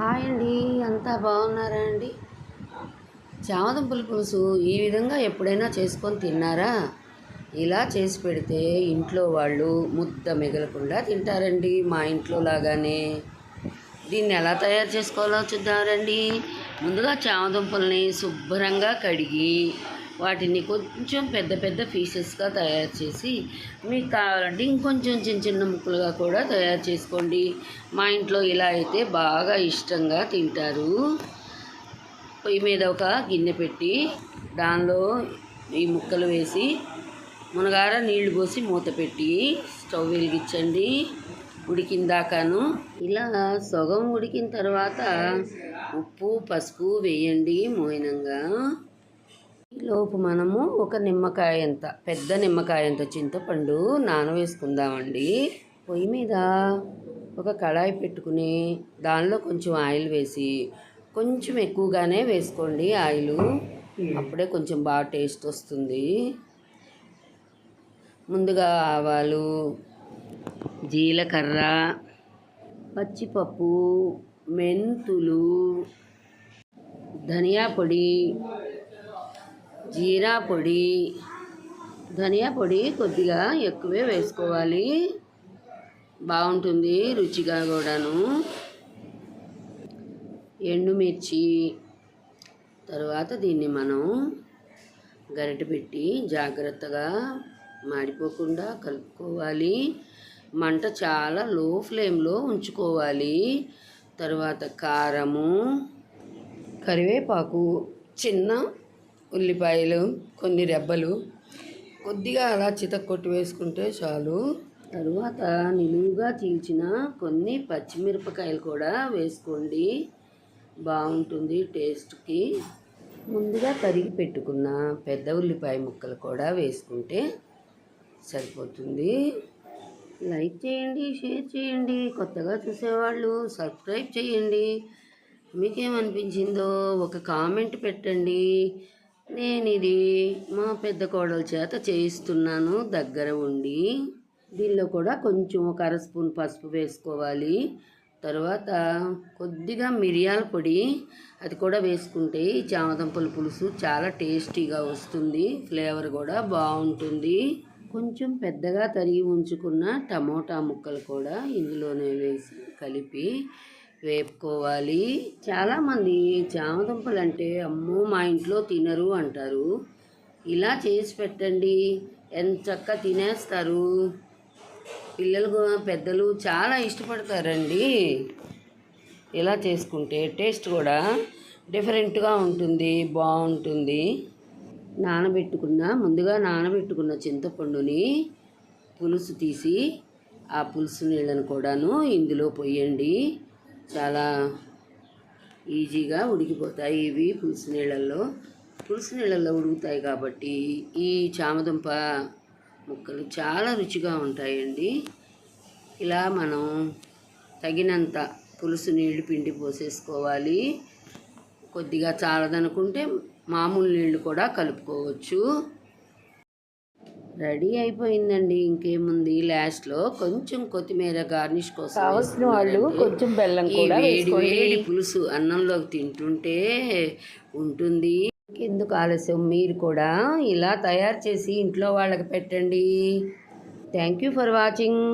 Hi అండి, అంతా బాగున్నారా అండి? చామదుంపల పులుసు ఈ విధంగా ఎప్పుడైనా చేసుకొని తిన్నారా? ఇలా చేసి పెడితే ఇంట్లో వాళ్ళు ముద్ద మిగలకుండా తింటారండి, మా ఇంట్లో లాగానే. దీన్ని ఎలా తయారు చేసుకోవాలో చూద్దామండి. ముందుగా చామదుంపల్ని శుభ్రంగా కడిగి వాటిని కొంచెం పెద్ద పెద్ద పీసెస్గా తయారు చేసి మీకు కావాలంటే ఇంకొంచెం చిన్న చిన్న ముక్కలుగా కూడా తయారు చేసుకోండి. మా ఇంట్లో ఇలా అయితే బాగా ఇష్టంగా తింటారు. పొయ్యి మీద ఒక గిన్నె పెట్టి దానిలో ఈ ముక్కలు వేసి మునగార నీళ్లు పోసి మూత పెట్టి స్టవ్ వెలిగించండి. ఉడికిందాకాను ఇలా సగం ఉడికిన తర్వాత ఉప్పు పసుపు వేయండి. మోయినంగా లోపు మనము ఒక నిమ్మకాయంత, పెద్ద నిమ్మకాయంత చింతపండు నానవేసుకుందామండి. పొయ్యి మీద ఒక కళాయి పెట్టుకుని దానిలో కొంచెం ఆయిల్ వేసి కొంచెం ఎక్కువగానే వేసుకోండి ఆయిల్, అప్పుడే కొంచెం బాగా టేస్ట్ వస్తుంది. ముందుగా ఆవాలు, జీలకర్ర, పచ్చిపప్పు, మెంతులు, ధనియా పొడి, జీరా పొడి. ధనియా పొడి కొద్దిగా ఎక్కువే వేసుకోవాలి, బాగుంటుంది రుచిగా కూడాను. ఎండుమిర్చి. తర్వాత దీన్ని మనం గరిటె పెట్టి జాగ్రత్తగా మాడిపోకుండా కలుపుకోవాలి. మంట చాలా లో ఫ్లేమ్లో ఉంచుకోవాలి. తర్వాత కారము, కరివేపాకు, చిన్న ఉల్లిపాయలు కొన్ని రెబ్బలు కొద్దిగా అలా చితక్కొట్టి వేసుకుంటే చాలు. తరువాత నిలువుగా చీల్చిన కొన్ని పచ్చిమిరపకాయలు కూడా వేసుకోండి, బాగుంటుంది టేస్ట్కి. ముందుగా తరిగి పెట్టుకున్న పెద్ద ఉల్లిపాయ ముక్కలు కూడా వేసుకుంటే సరిపోతుంది. లైక్ చేయండి, షేర్ చేయండి, కొత్తగా చూసేవాళ్ళు సబ్స్క్రైబ్ చేయండి. మీకేమనిపించిందో ఒక కామెంట్ పెట్టండి. నేను ఇది మా పెద్ద కోడల చేత చేయిస్తున్నాను దగ్గర ఉండి. దీనిలో కూడా కొంచెం ఒక అర స్పూన్ పసుపు వేసుకోవాలి. తర్వాత కొద్దిగా మిరియాల పొడి, అది కూడా వేసుకుంటే ఈ చామదుంపల పులుసు చాలా టేస్టీగా వస్తుంది, ఫ్లేవర్ కూడా బాగుంటుంది. కొంచెం పెద్దగా తరిగి ఉంచుకున్న టమోటా ముక్కలు కూడా ఇందులోనే వేసి కలిపి వేపుకోవాలి. చాలామంది చామదుంపలు అంటే అమ్మో మా ఇంట్లో తినరు అంటారు. ఇలా చేసి పెట్టండి, ఎంచక్కా తినేస్తారు. పిల్లలు పెద్దలు చాలా ఇష్టపడతారండి. ఇలా చేసుకుంటే టేస్ట్ కూడా డిఫరెంట్గా ఉంటుంది, బాగుంటుంది. ముందుగా నానబెట్టుకున్న చింతపండుని పులుసు తీసి ఆ పులుసు నీళ్ళను కూడాను ఇందులో పోయండి. చాలా ఈజీగా ఉడికిపోతాయి ఇవి పులుసు నీళ్ళల్లో ఉడుకుతాయి కాబట్టి ఈ చామదుంప ముక్కలు చాలా రుచిగా ఉంటాయండి. ఇలా మనం తగినంత పులుసు నీళ్లు పిండి పోసేసుకోవాలి. కొద్దిగా చాలదనుకుంటే మామూలు నీళ్లు కూడా కలుపుకోవచ్చు. రెడీ అయిపోయిందండి. ఇంకేముంది, లాస్ట్లో కొంచెం కొత్తిమీర గార్నిష్ కోసం కావాల్సిన వాళ్ళు కొంచెం బెల్లం కూడా వేసుకోండి. వేడి పులుసు అన్నంలోకి తింటుంటే ఉంటుంది. ఎందుకు ఆలస్యం, మీరు కూడా ఇలా తయారు చేసి ఇంట్లో వాళ్ళకి పెట్టండి. Thank you for watching.